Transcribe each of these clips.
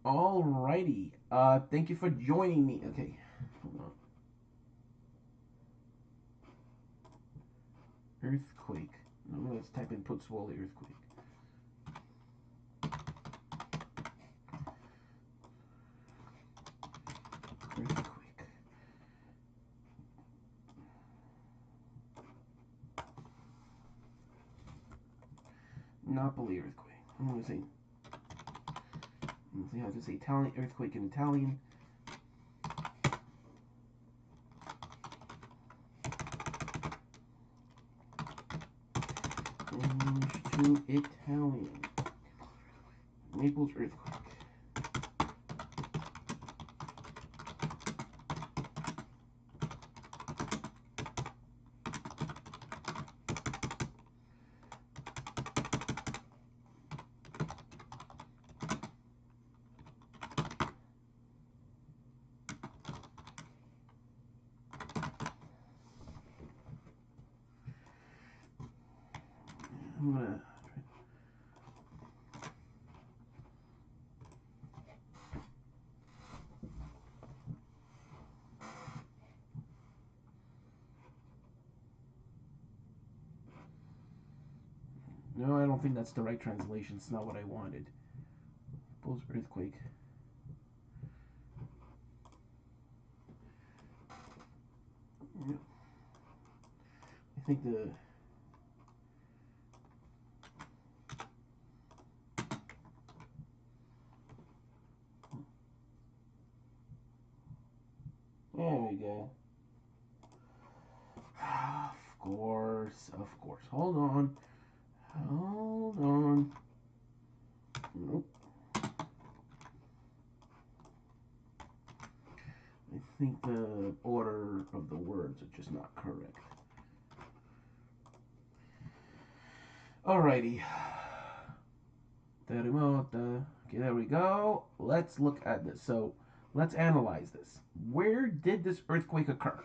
Alrighty. Thank you for joining me. Okay, hold on. Earthquake. No, let's type in Putzwali earthquake. Earthquake. Napoli earthquake. I'm gonna say. Let's see how to say Italian earthquake in Italian. English to Italian. Naples earthquake. I'm gonna. No, I don't think that's the right translation. It's not what I wanted. Naples earthquake. Yeah. I think the. There we go. Of course, of course. Hold on. Hold on. Nope. I think the order of the words are just not correct. Alrighty. Terremoto. Okay, there we go. Let's look at this. So, let's analyze this. Where did this earthquake occur?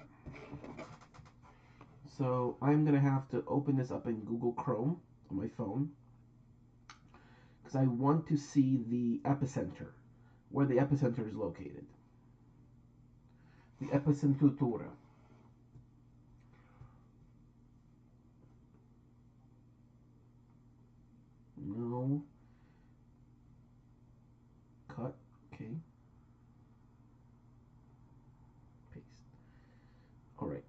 So, I'm going to have to open this up in Google Chrome on my phone because I want to see the epicenter, where the epicenter is located. The epicenter. No. Cut. Okay. Paste. All right.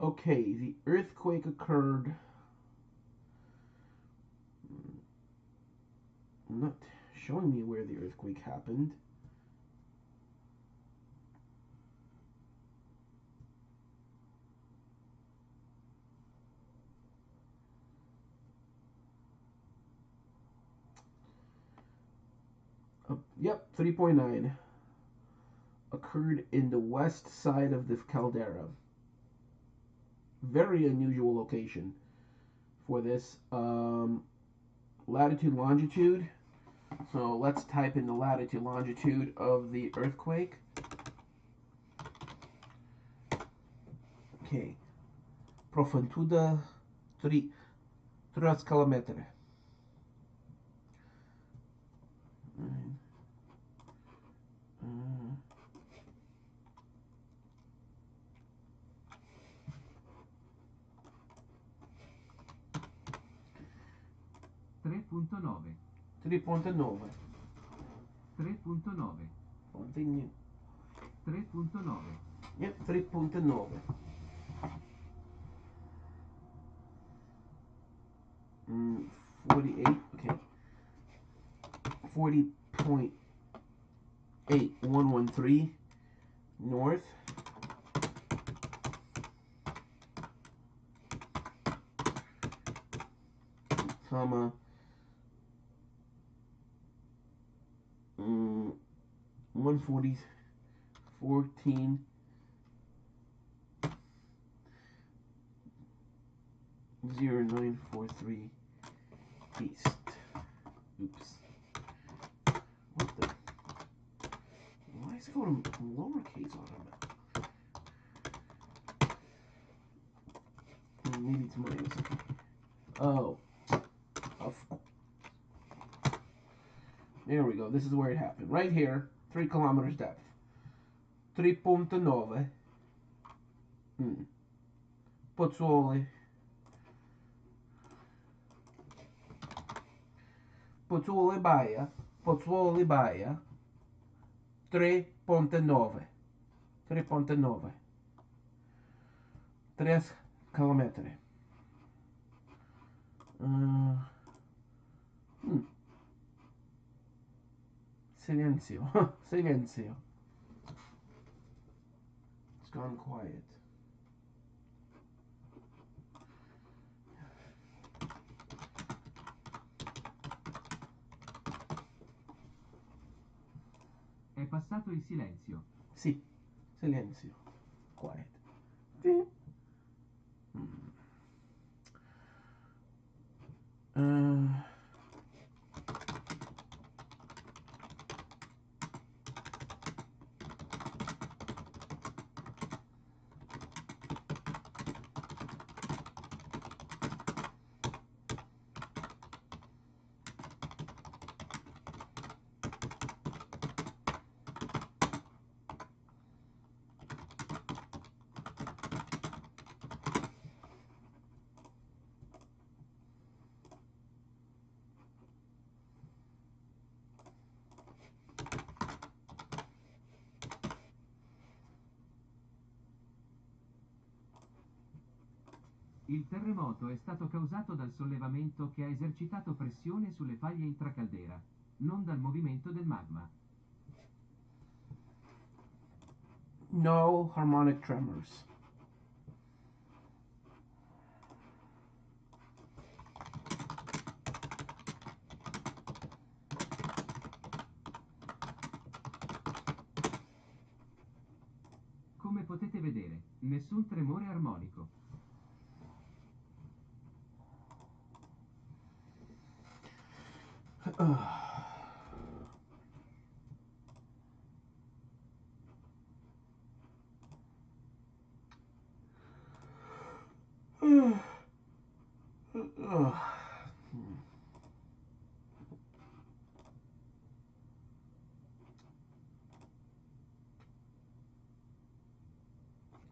Okay, the earthquake occurred. Not showing me where the earthquake happened. Yep, 3.9 occurred in the west side of the caldera. Very unusual location for this. Latitude, longitude. So let's type in the latitude, longitude of the earthquake. Okay. Profundidade 3 km. 3.9 3.9. 3.9 Continue. 3.9 Yep, 3.9. 48. Okay. 40.8113 north. Comma. 140. 14. 0943 east. Oops. What the? Why is put them lowercase on them. Maybe it's minus. Oh. There we go. This is where it happened. Right here, 3 kilometers depth. 3.9. Pozzuoli. Pozzuoli Baia. Pozzuoli Baia. 3.9. 3.9. 3 kilometri. Silenzio. Silenzio. It's gone quiet. È passato il silenzio. Sì, silenzio. Quiet. Il terremoto è stato causato dal sollevamento che ha esercitato pressione sulle faglie intracaldera, non dal movimento del magma. No harmonic tremors. Come potete vedere, nessun tremore armonico.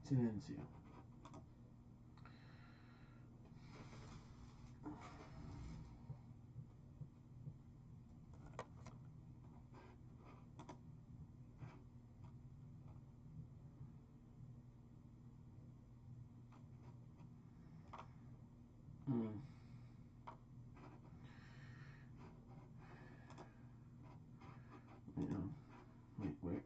Silenzio. Yeah. Wait.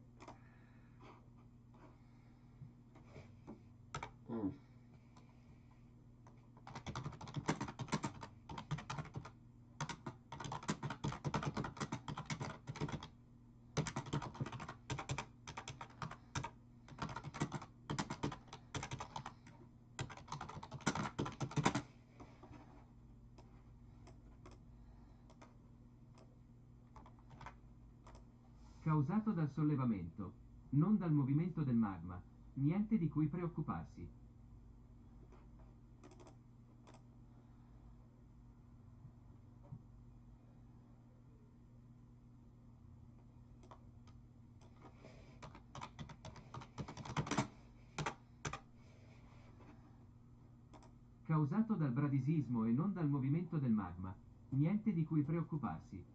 Causato dal sollevamento, non dal movimento del magma. Niente di cui preoccuparsi. Causato dal bradisismo e non dal movimento del magma. Niente di cui preoccuparsi.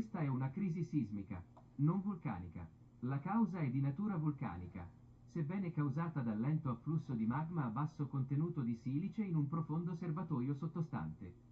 Questa è una crisi sismica, non vulcanica. La causa è di natura vulcanica, sebbene causata dal lento afflusso di magma a basso contenuto di silice in un profondo serbatoio sottostante.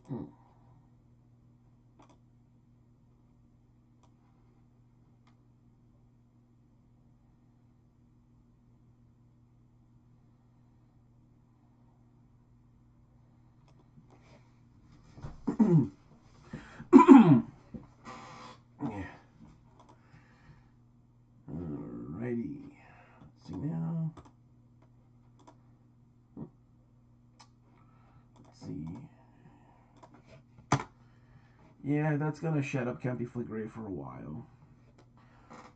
Hmm. Hmm. Yeah. Alrighty. Let's see now. Let's see. Yeah, that's gonna shut up Campi Flegrei for a while.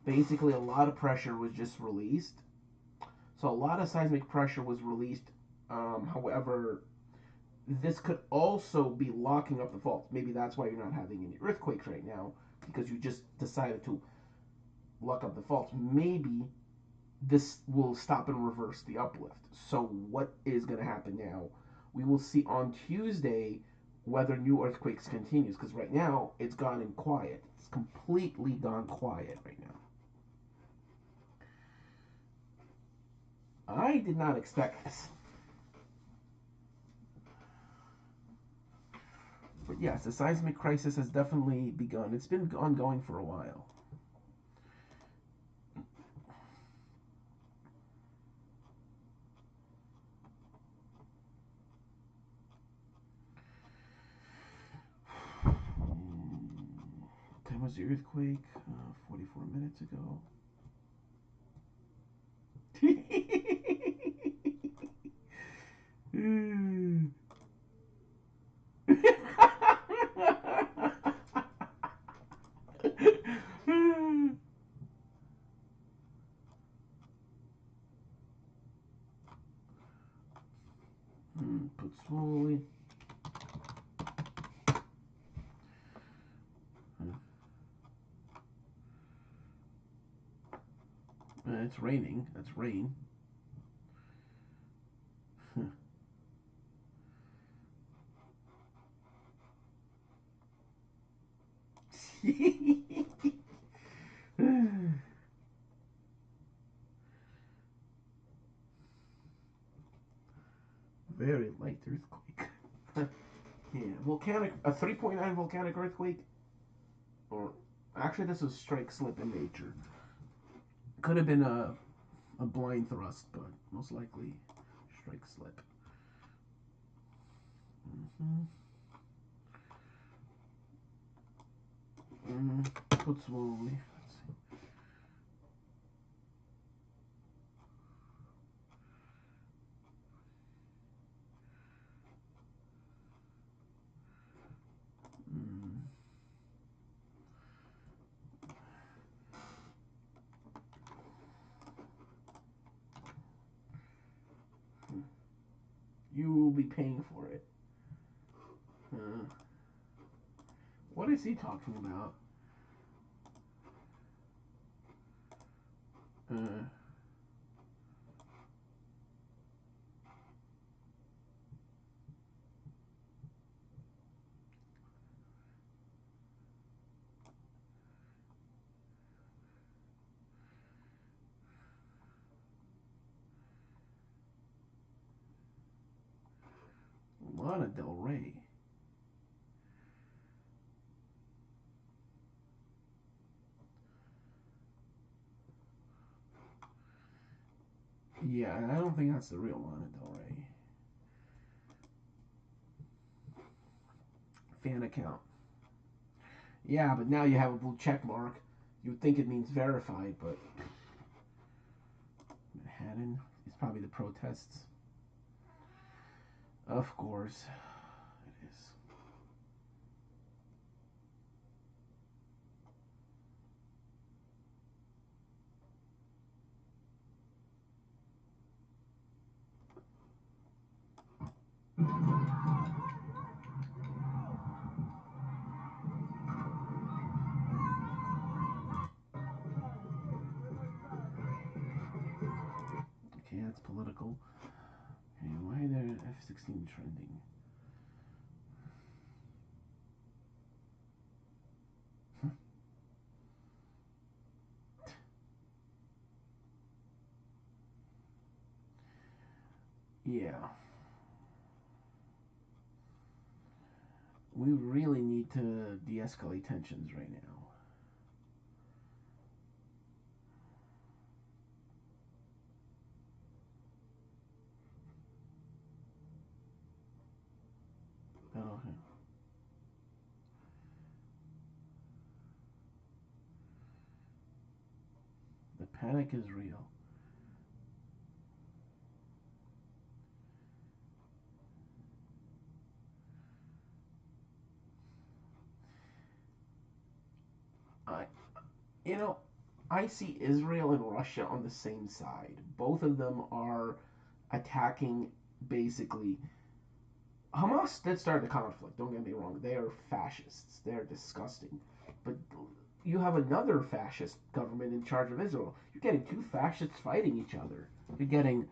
Basically, a lot of pressure was just released. So a lot of seismic pressure was released. However, this could also be locking up the faults. Maybe that's why you're not having any earthquakes right now, because you just decided to lock up the faults. Maybe this will stop and reverse the uplift. So what is going to happen now? We will see on Tuesday whether new earthquakes continues, because right now it's gone in quiet. It's completely gone quiet right now. I did not expect this. But yes, the seismic crisis has definitely begun. It's been ongoing for a while. Time was the earthquake? 44 minutes ago. Put slowly. It's raining. That's rain. Very light earthquake. Yeah, volcanic, a 3.9 volcanic earthquake, or actually this was strike slip in nature. Could have been a blind thrust, but most likely strike slip. Put slowly. Let's see. You will be paying for it. What is he talking about? Uh, Lana Del Rey. Yeah, I don't think that's the real Lana Del Rey. Fan account. Yeah, but now you have a blue check mark. You'd think it means verified, but Manhattan is probably the protests. Of course, it is. Yeah. We really need to de-escalate tensions right now. Oh, the panic is real. I, you know, I see Israel and Russia on the same side. Both of them are attacking basically. Hamas did start the conflict, don't get me wrong. They are fascists. They're disgusting. But you have another fascist government in charge of Israel. You're getting two fascists fighting each other. You're getting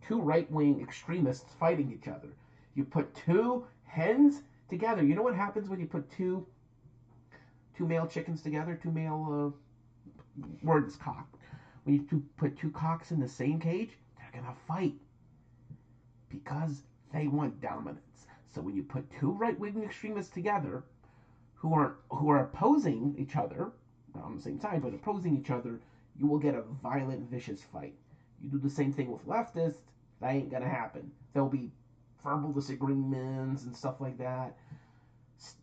two right wing extremists fighting each other. You put two hens together. You know what happens when you put two male chickens together? Two male words cock. When you put two cocks in the same cage, they're gonna fight because they want dominance. So when you put two right wing extremists together, who are opposing each other, not on the same side, but opposing each other, you will get a violent, vicious fight. You do the same thing with leftists, that ain't gonna happen. There'll be verbal disagreements and stuff like that.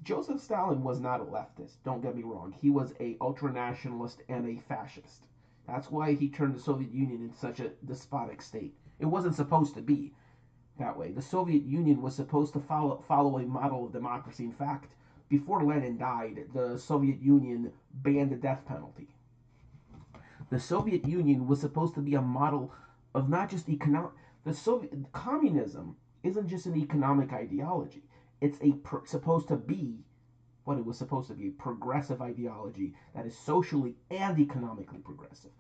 Joseph Stalin was not a leftist. Don't get me wrong. He was a ultranationalist and a fascist. That's why he turned the Soviet Union into such a despotic state. It wasn't supposed to be that way. The Soviet Union was supposed to follow a model of democracy. In fact, before Lenin died, the Soviet Union banned the death penalty. The Soviet Union was supposed to be a model of not just economic. The Soviet communism isn't just an economic ideology. It's supposed to be what it was supposed to be, a progressive ideology that is socially and economically progressive.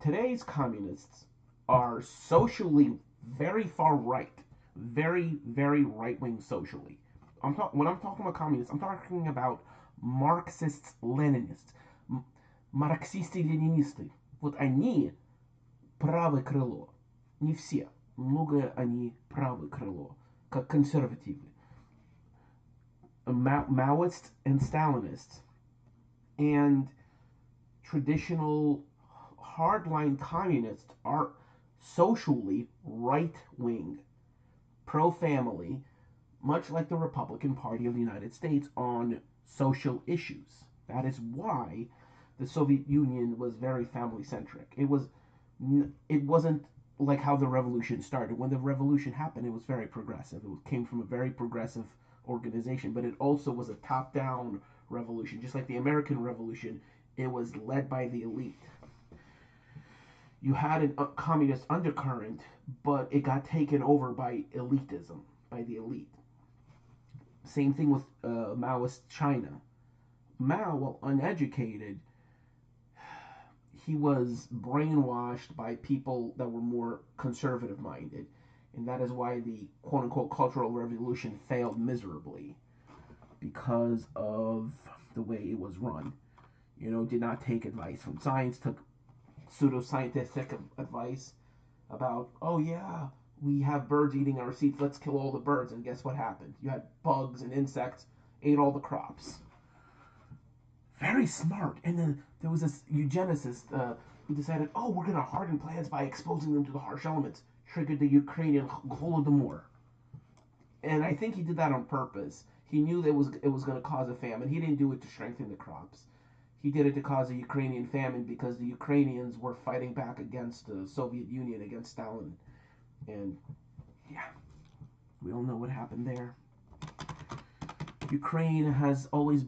Today's communists are socially very far right, very, very right wing socially. When I'm talking about communists, I'm talking about Marxists, Leninists, марксисты-ленинисты. Вот они правое крыло. Не все. Много они правое крыло, как консервативы. Maoists and Stalinists, and traditional hardline communists are socially right wing, pro family, much like the Republican Party of the United States on social issues. That is why the Soviet Union was very family centric. It wasn't like how the revolution started. When the revolution happened, it was very progressive. It came from a very progressive organization, but it also was a top down revolution. Just like the American Revolution, it was led by the elite. You had a communist undercurrent, but it got taken over by elitism, by the elite. Same thing with Maoist China. Mao, while uneducated, he was brainwashed by people that were more conservative minded. And that is why the quote unquote Cultural Revolution failed miserably, because of the way it was run. Did not take advice from science, took pseudoscientific advice about, oh yeah, we have birds eating our seeds, let's kill all the birds. And guess what happened? You had bugs and insects, ate all the crops. Very smart. And then there was this eugenicist who decided, oh, we're going to harden plants by exposing them to the harsh elements. Triggered the Ukrainian Holodomor. And I think he did that on purpose. He knew that it was going to cause a famine. He didn't do it to strengthen the crops. He did it to cause a Ukrainian famine because the Ukrainians were fighting back against the Soviet Union, against Stalin. And yeah, we all know what happened there. Ukraine has always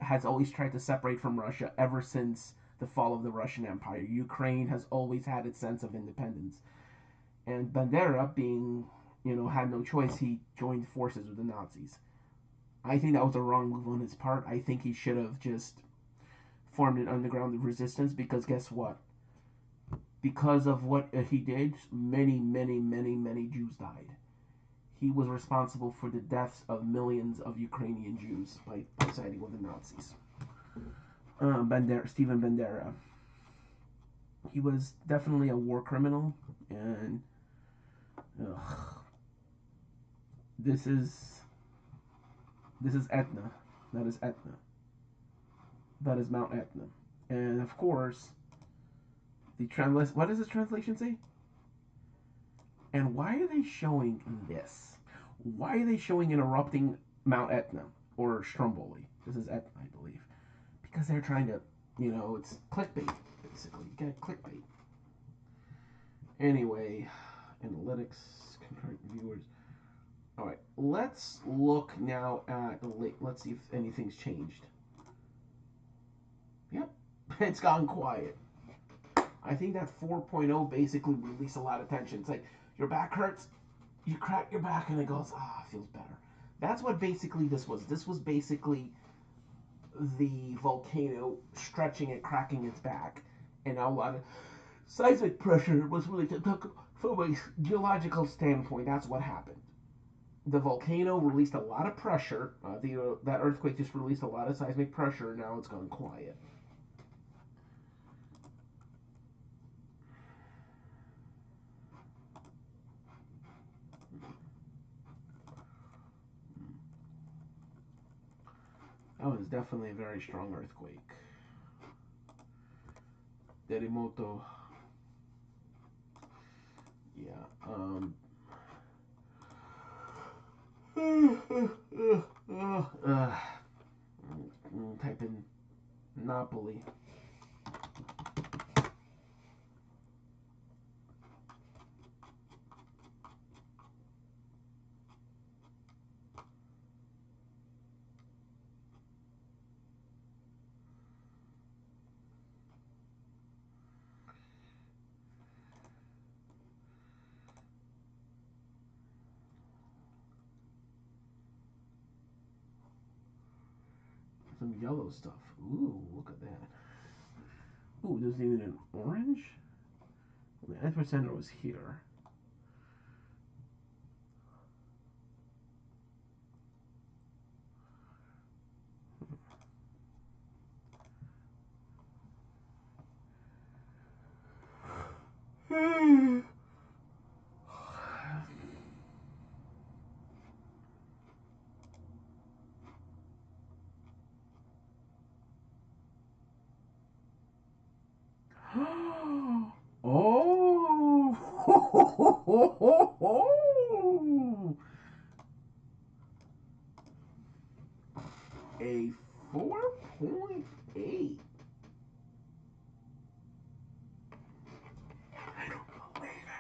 has always tried to separate from Russia ever since the fall of the Russian Empire. Ukraine has always had its sense of independence. And Bandera, had no choice, he joined forces with the Nazis. I think that was a wrong move on his part. I think he should have just formed an underground resistance, because guess what? Because of what he did, many, many, many, many Jews died. He was responsible for the deaths of millions of Ukrainian Jews by siding with the Nazis. Stephen Bandera. He was definitely a war criminal, and Ugh. This is Etna. That is Etna. That is Mount Etna. And of course, what does the translation say? And why are they showing this? Why are they showing an erupting Mount Etna or Stromboli? This is Etna, I believe. Because they're trying to, it's clickbait, basically. You got clickbait. Anyway, analytics, concurrent viewers. All right, let's look now at let's see if anything's changed. Yep, it's gone quiet. I think that 4.0 basically released a lot of tension. It's like your back hurts, you crack your back, and it goes, it feels better. That's what basically this was. This was basically the volcano stretching and cracking its back, and a lot of seismic pressure was really, from a geological standpoint, that's what happened. The volcano released a lot of pressure. That earthquake just released a lot of seismic pressure. Now it's gone quiet. That was definitely a very strong earthquake. Terremoto. Yeah. Type in Napoli. Some yellow stuff. Ooh, look at that. Ooh, there's even an orange? The epicenter was here. Oh! A 4.8. I don't believe it.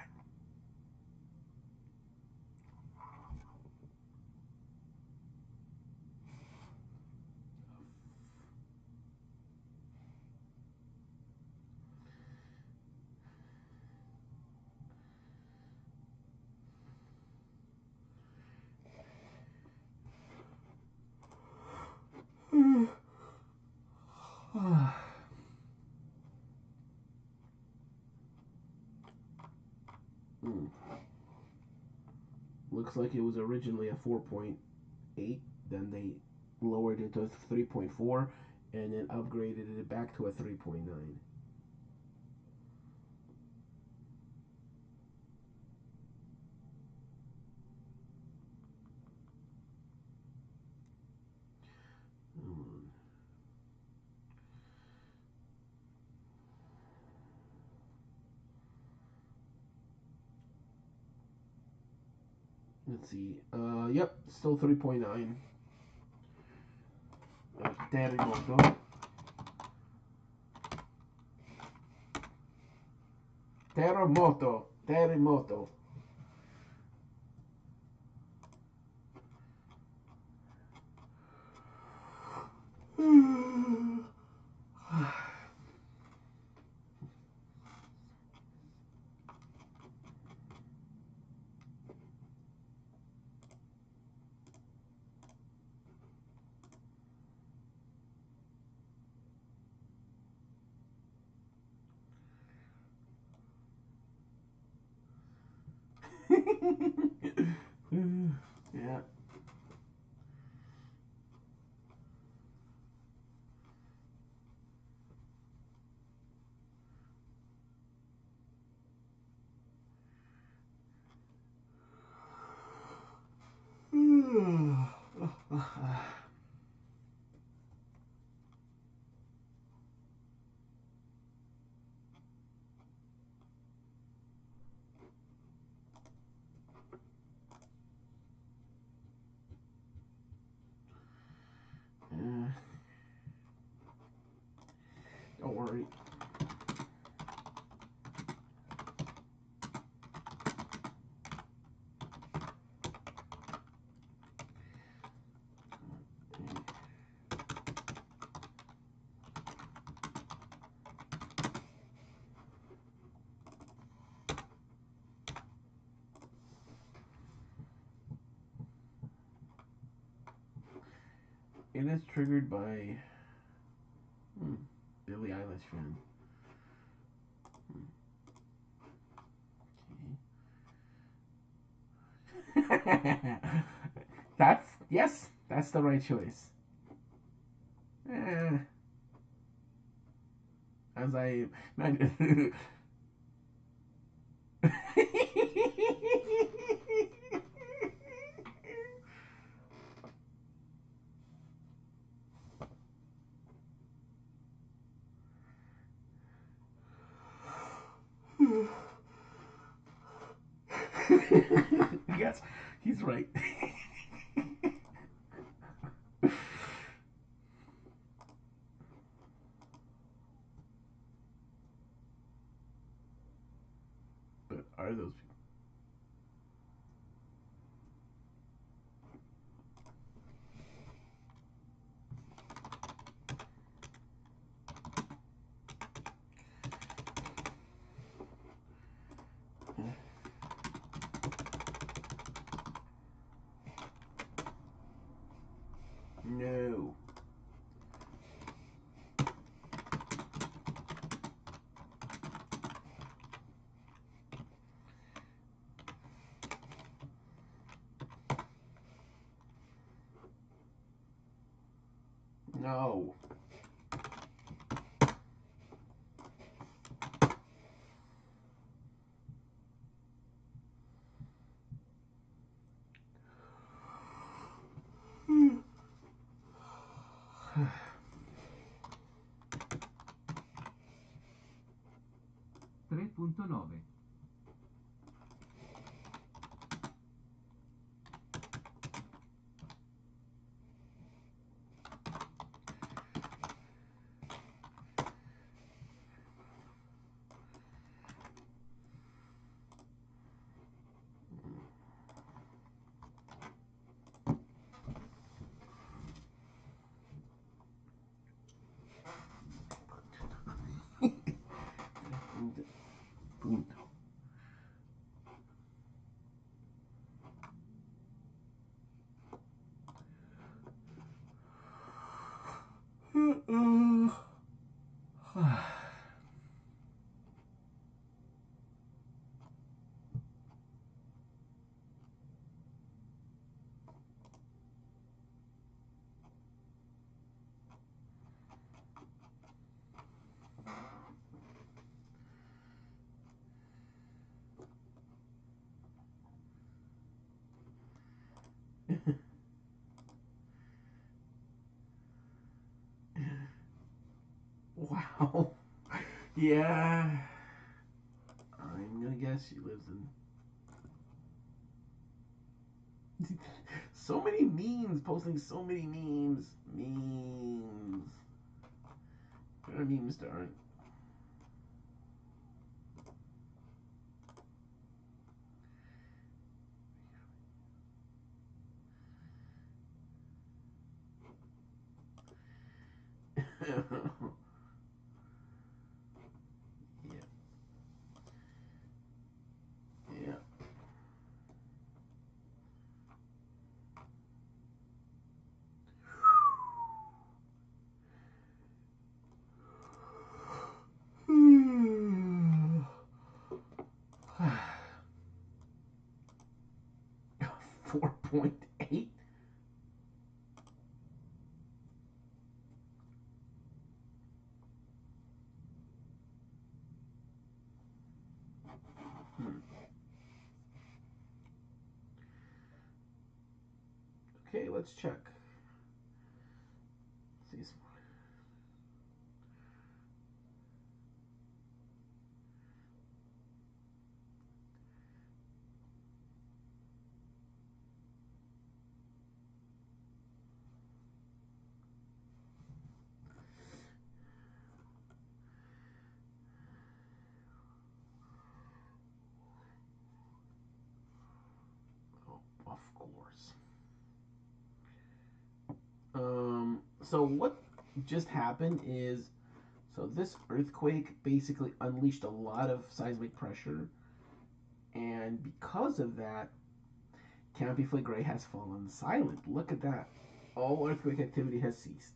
Looks like it was originally a 4.8, then they lowered it to 3.4, and then upgraded it back to a 3.9. Let's see. Yep, still 3.9. Terremoto. Terremoto. Terremoto. Yeah. Don't worry. It is triggered by Billie Eilish fan. Okay. That's the right choice. Eh, as I yes, he's right. But are those people? No. No. Hmm. 3.9. Punto. Wow. Yeah. I'm gonna guess she lives in. So many memes, posting so many memes. Memes. What are memes to earn? Yeah. Yeah. Hmm. 4.8. Hmm. Okay, let's check. See. Oh, of course. So what just happened is, so this earthquake basically unleashed a lot of seismic pressure, and because of that, Campi Flegrei has fallen silent. Look at that. All earthquake activity has ceased.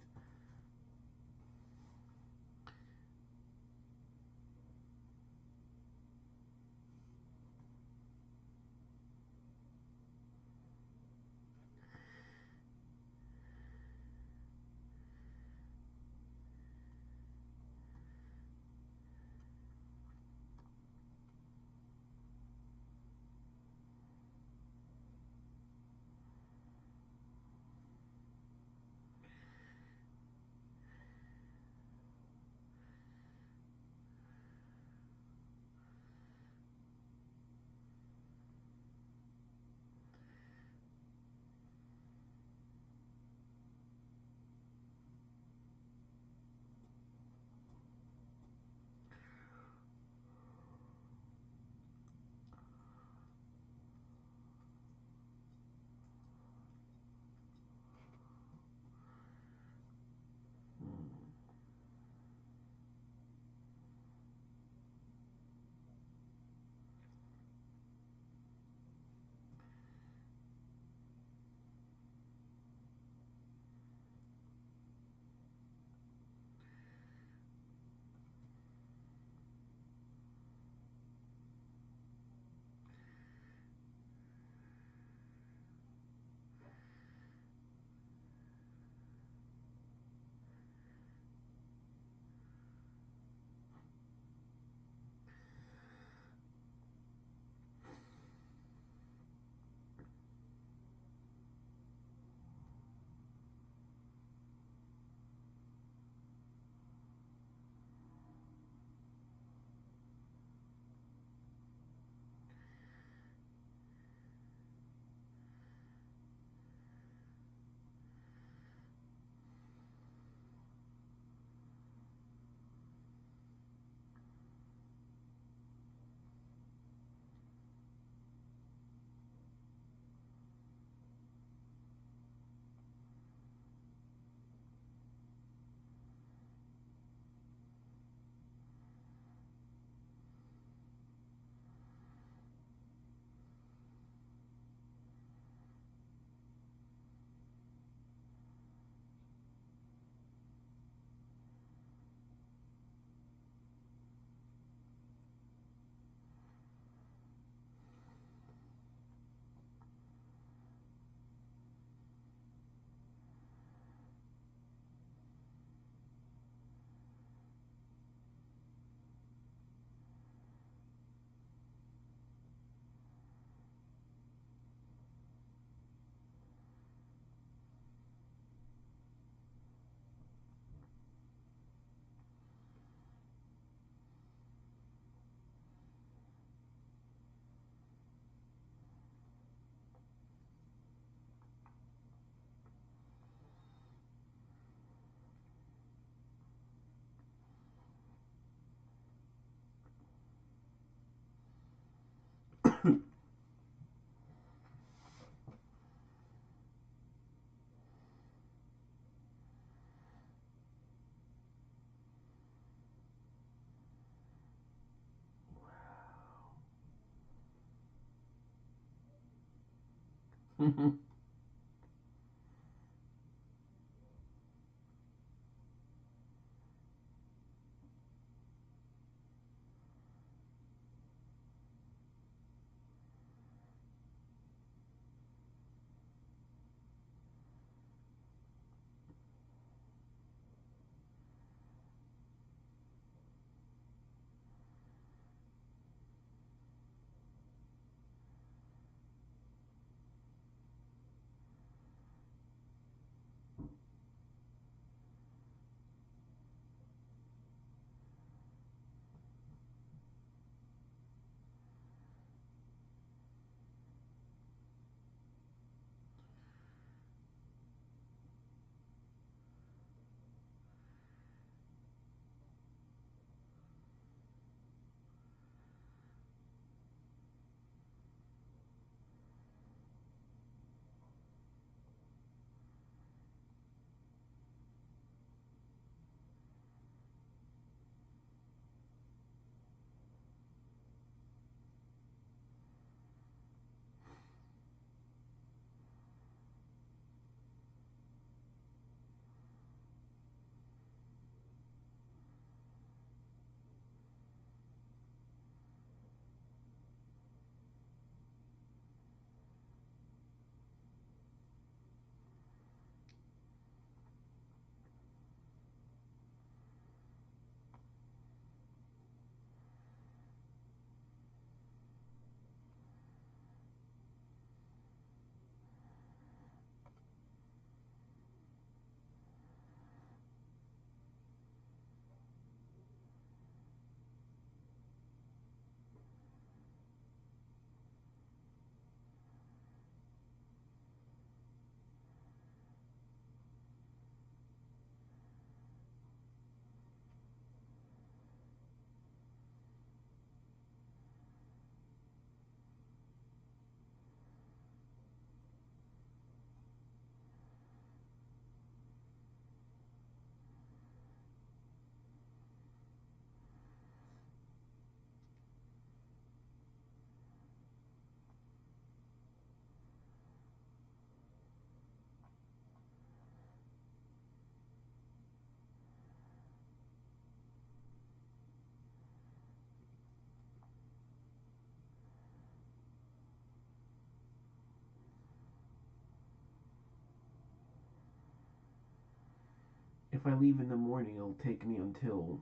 If I leave in the morning, it'll take me until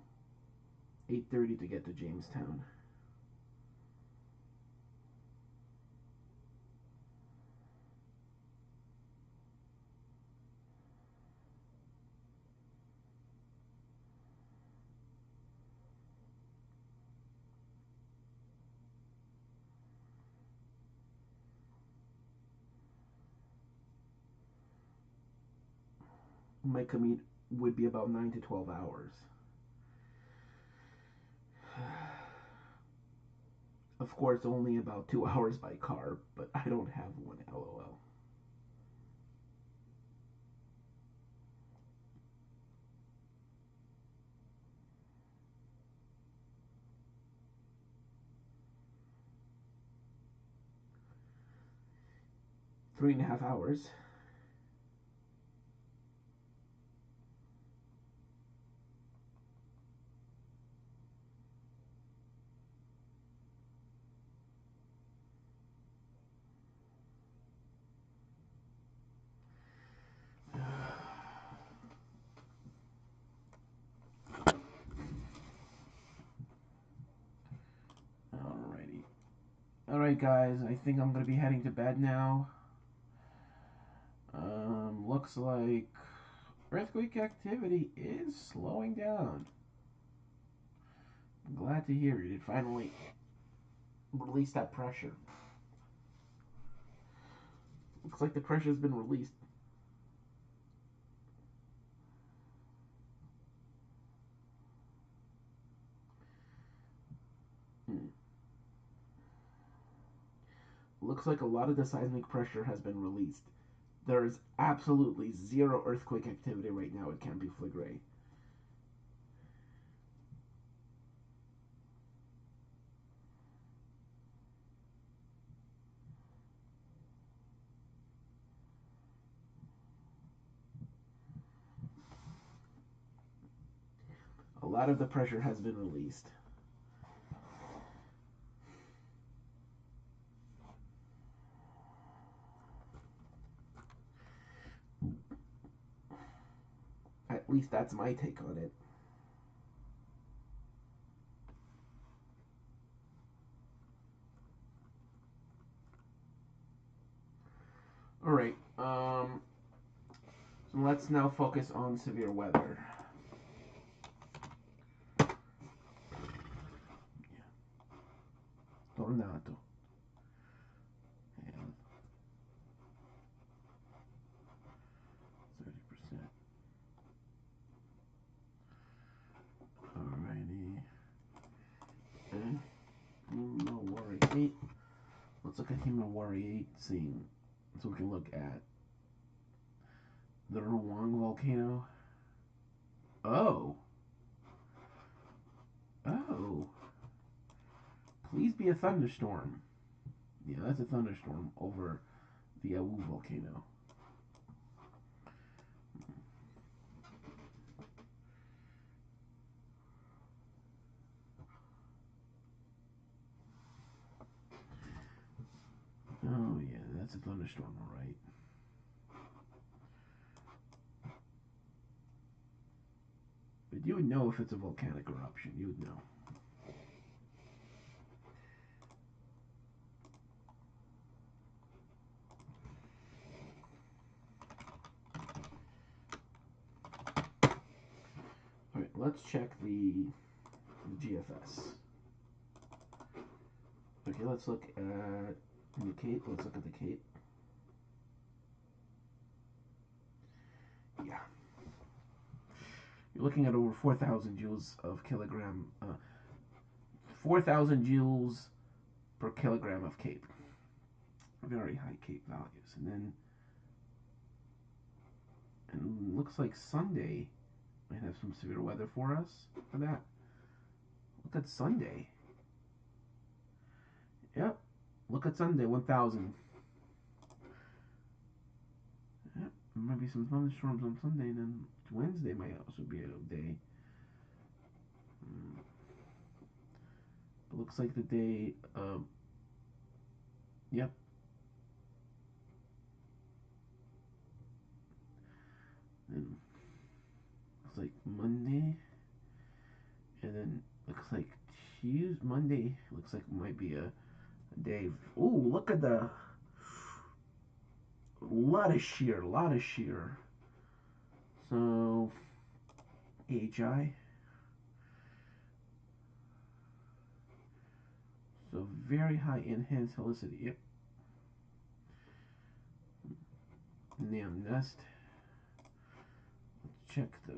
8:30 to get to Jamestown. My commute would be about 9 to 12 hours. Of course, only about 2 hours by car, but I don't have one, lol. 3.5 hours. Alrighty. Alright, guys, I think I'm going to be heading to bed now. Looks like earthquake activity is slowing down. I'm glad to hear it. It finally released that pressure. Looks like the pressure's been released. Looks like a lot of the seismic pressure has been released. There is absolutely zero earthquake activity right now at Campi Flegrei. A lot of the pressure has been released. At least that's my take on it. Alright, so let's now focus on severe weather. Tornado. And 30%. Alrighty. And Himawari 8. Let's look at Himawari 8 scene. So we can look at the Ruang volcano. Oh. Oh. Please be a thunderstorm. Yeah, that's a thunderstorm over the Awu volcano. Oh, yeah, that's a thunderstorm, alright. But you would know if it's a volcanic eruption. You would know. Alright, let's check the GFS. Okay, let's look at the Cape. Let's look at the Cape. Yeah. You're looking at over 4,000 joules of kilogram. 4,000 joules per kilogram of Cape. Very high Cape values. And looks like Sunday might have some severe weather for us for that. Look at Sunday. Yep. Look at Sunday, 1,000. Yep. There might be some thunderstorms on Sunday, then Wednesday might also be a day. But looks like the day, yep. And looks like Monday, and then looks like Tuesday. Monday looks like might be a day. Ooh, look at the lot of shear, lot of shear. So AHI. So very high enhanced helicity. Yep. NAM nest. Let's check the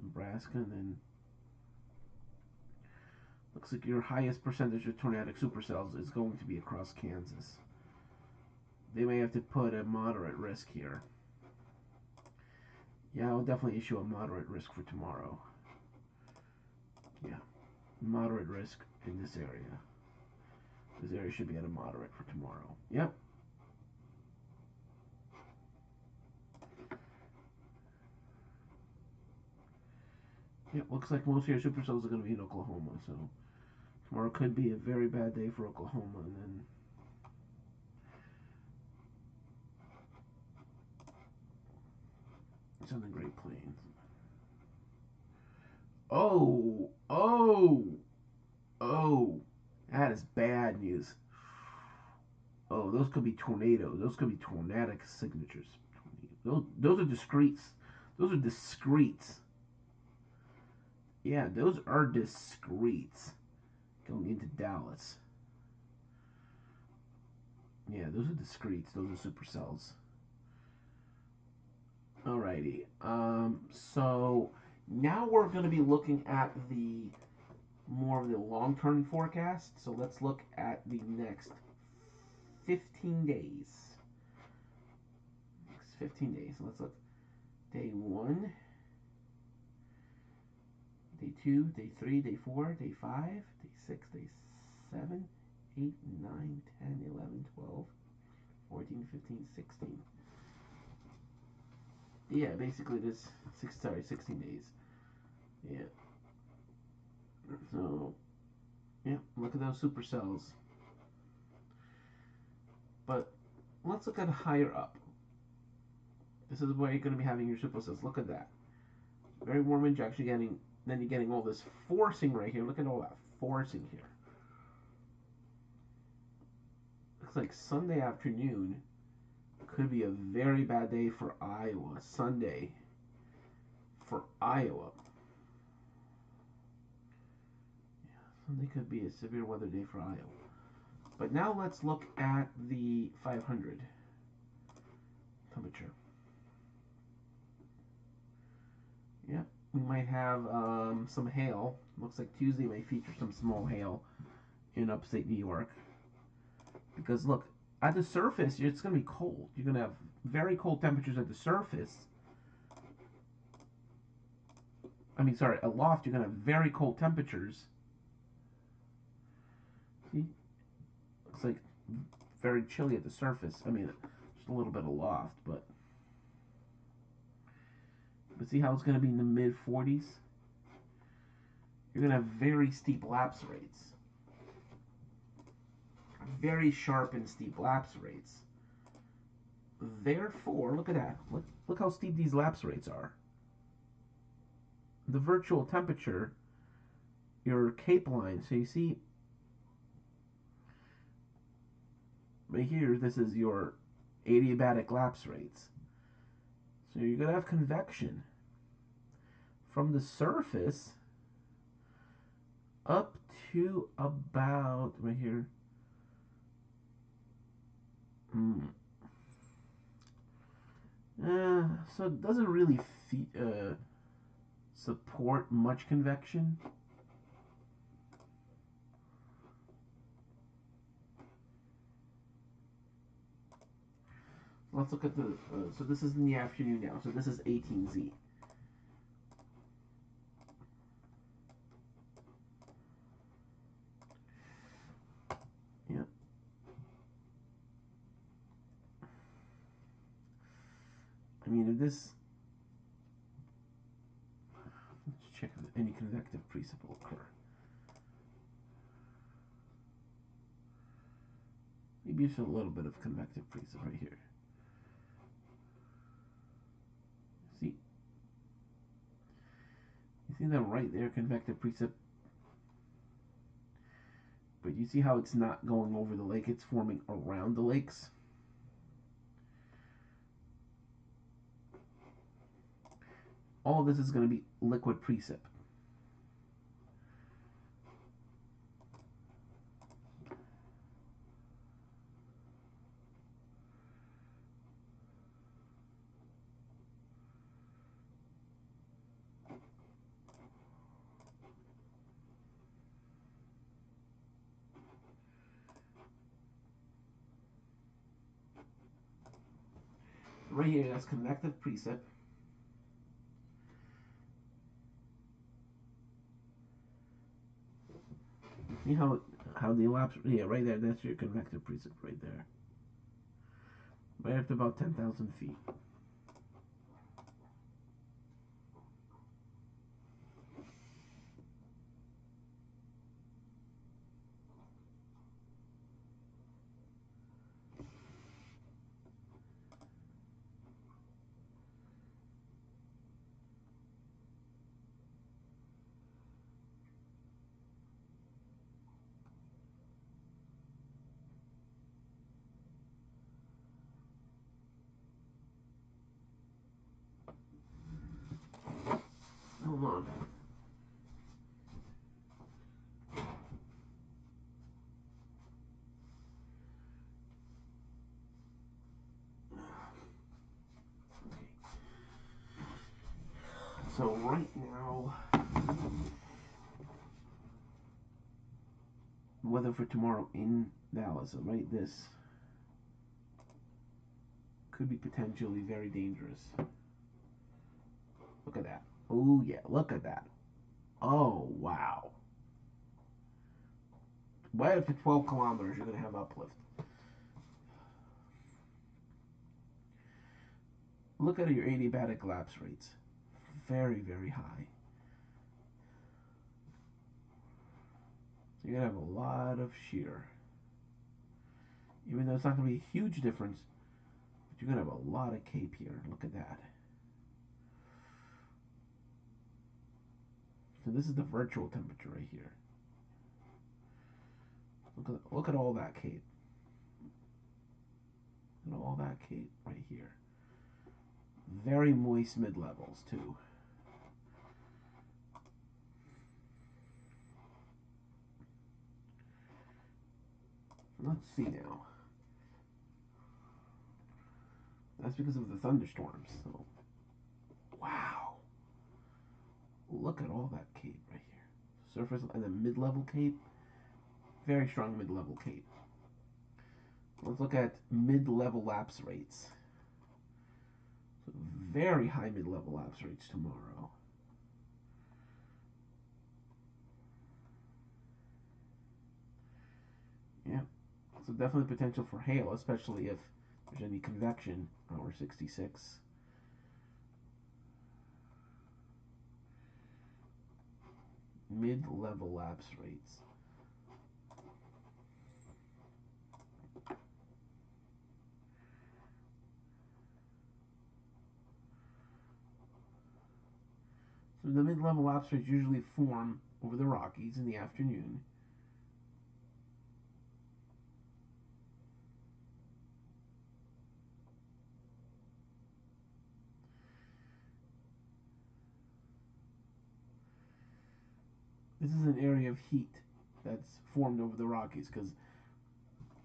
Nebraska, and then looks like your highest percentage of tornadic supercells is going to be across Kansas. They may have to put a moderate risk here. Yeah, I'll definitely issue a moderate risk for tomorrow. Yeah, moderate risk in this area. This area should be at a moderate for tomorrow. Yep. Yep, looks like most of your supercells are going to be in Oklahoma, so tomorrow could be a very bad day for Oklahoma, and then it's on the Great Plains. Oh, oh, oh, that is bad news. Oh, those could be tornadoes. Those could be tornadic signatures. Those are discretes. Those are discretes. Yeah, those are discretes going into Dallas. Yeah, those are discretes. Those are supercells. Alrighty. So now we're going to be looking at the more of the long-term forecast. So let's look at the next 15 days. Next 15 days. So let's look. Day 1, Day 2, Day 3, Day 4, Day 5, Day 6, Day 7, 8, 9, 10, 11, 12, 14, 15, 16. Yeah, basically this 16 days. Yeah. So, yeah, look at those supercells. But let's look at higher up. This is where you're going to be having your supercells. Look at that. Very warm injection. Then you're getting all this forcing right here. Look at all that forcing here. Looks like Sunday afternoon could be a very bad day for Iowa. Sunday for Iowa. Yeah, Sunday could be a severe weather day for Iowa. But now let's look at the 500 temperature. Yep, we might have some hail. Looks like Tuesday may feature some small hail in upstate New York. Because look, at the surface, it's going to be cold. You're going to have very cold temperatures at the surface. Aloft, you're going to have very cold temperatures. See? Looks like very chilly at the surface. I mean, just a little bit aloft, but see how it's going to be in the mid 40s? You're going to have very steep lapse rates. Very sharp and steep lapse rates. Therefore, look at that. Look how steep these lapse rates are. The virtual temperature, your Cape line. So you see, right here, this is your adiabatic lapse rates. So you're going to have convection from the surface up to about right here. So it doesn't really support much convection. Let's look at the, so this is in the afternoon now, so this is 18Z. Yep. I mean, if this, let's check if any convective precip will occur. Maybe just a little bit of convective precip right here. See that right there, convective precip. But you see how it's not going over the lake, it's forming around the lakes. All of this is going to be liquid precip. Right here, that's convective precip. See how the elapse, yeah, right there, that's your convective precip right there. Right up to about 10,000 feet. Hold on. So right now, weather for tomorrow in Dallas, so right, this could be potentially very dangerous. Look at that. Oh yeah, look at that. Oh wow. Right up to 12 kilometers, you're going to have uplift. Look at your adiabatic lapse rates. Very, very high. You're going to have a lot of shear. Even though it's not going to be a huge difference, but you're going to have a lot of cape here. Look at that. So this is the virtual temperature right here. Look at all that cape. Look at all that cape right here. Very moist mid-levels too. Let's see now. That's because of the thunderstorms. So, wow. Look at all that cape right here. Surface and then mid-level cape. Very strong mid-level cape. Let's look at mid-level lapse rates. So very high mid-level lapse rates tomorrow. Yeah. So definitely potential for hail, especially if there's any convection. Hour 66. Mid-level lapse rates. So the mid-level lapse rates usually form over the Rockies in the afternoon. This is an area of heat that's formed over the Rockies because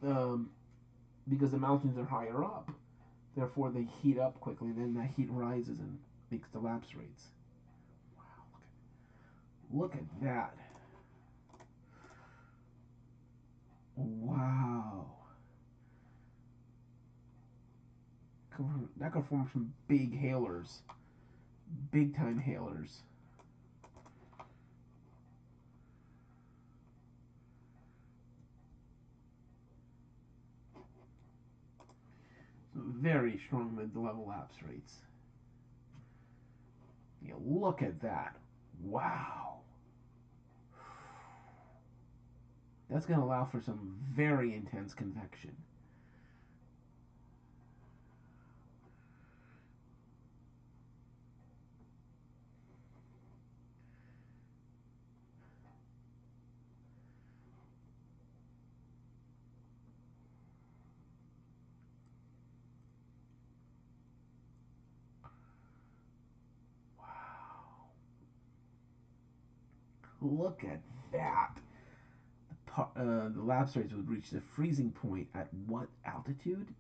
the mountains are higher up. Therefore, they heat up quickly, and then that heat rises and makes the lapse rates. Wow, look at that. Wow. That could form some big hailers. Big time hailers. So very strong mid-level lapse rates. Yeah, look at that. Wow. That's going to allow for some very intense convection. Look at that. The lapse rates would reach the freezing point at what altitude?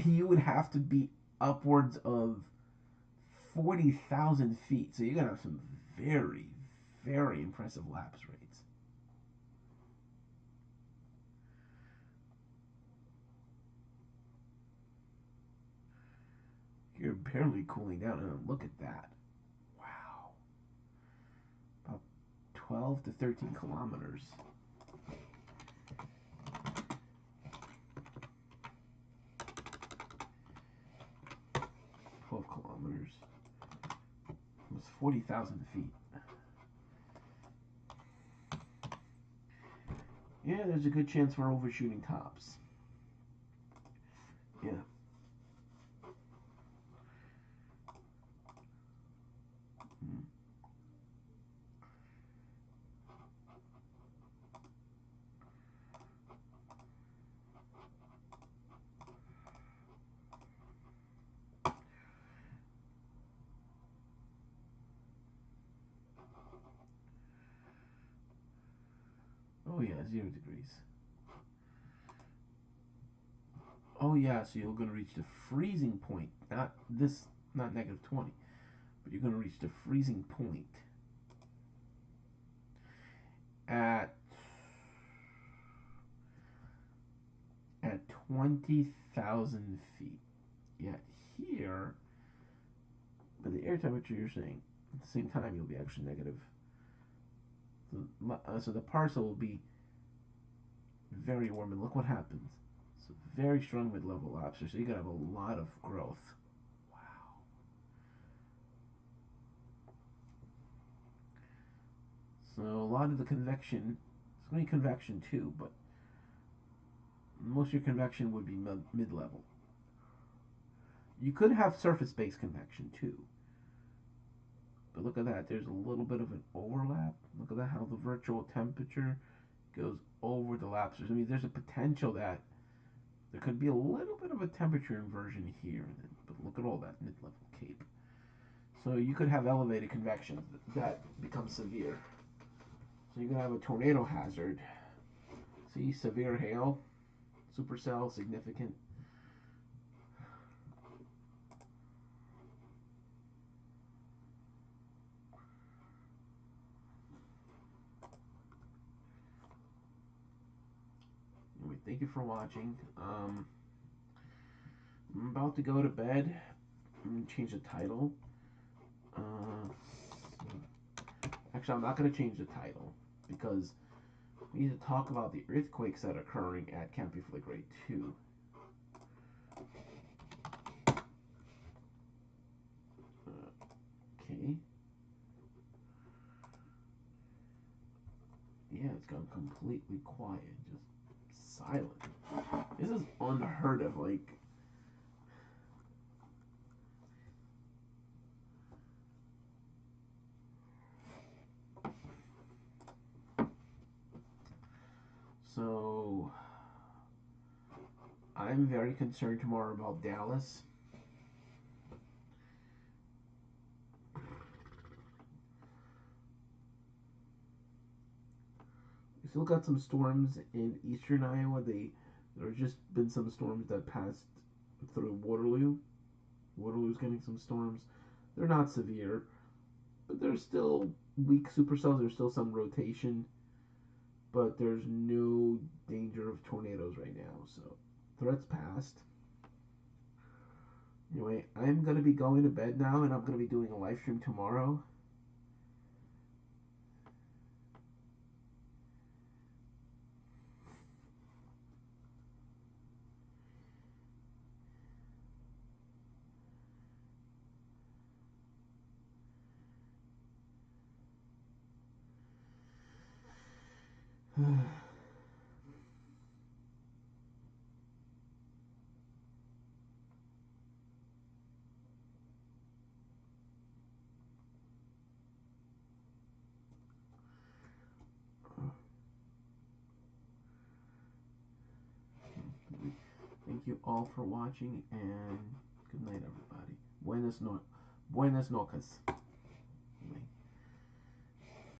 You would have to be upwards of 40,000 feet. So you're going to have some very, very impressive lapse rates. You're barely cooling down. And look at that. Wow. About 12 to 13 kilometers. 12 kilometers. It was 40,000 feet. Yeah, there's a good chance we're overshooting tops. Yeah. Mm. Oh yeah, 0 degrees. Oh yeah, so you're going to reach the freezing point. Not negative 20, but you're going to reach the freezing point at 20,000 feet. Yet here, but the air temperature you're saying, at the same time you'll be actually negative. So the parcel will be very warm, and look what happens. It's a very strong mid-level lobster, so you're going to have a lot of growth. Wow. So a lot of the convection, it's going to be convection too, but most of your convection would be mid-level. You could have surface-based convection too. But look at that, there's a little bit of an overlap. Look at that, how the virtual temperature goes over the lapses. I mean, there's a potential that there could be a little bit of a temperature inversion here, but look at all that mid-level cape. So you could have elevated convection that becomes severe. So you're going to have a tornado hazard. See, severe hail, supercell, significant. Anyway, thank you for watching. I'm about to go to bed. I'm going to change the title. Actually, I'm not going to change the title because we need to talk about the earthquakes that are occurring at Campi Flegrei too. Okay. Yeah, it's gone completely quiet, just silent. This is unheard of. Like, so I'm very concerned tomorrow about Dallas. We still got some storms in eastern Iowa. There have just been some storms that passed through Waterloo. Waterloo's getting some storms. They're not severe, but there's still weak supercells. There's still some rotation, but there's no danger of tornadoes right now. So threats passed. Anyway, I'm gonna be going to bed now, and I'm gonna be doing a live stream tomorrow. Thank you all for watching, and good night, everybody. Buenas noches.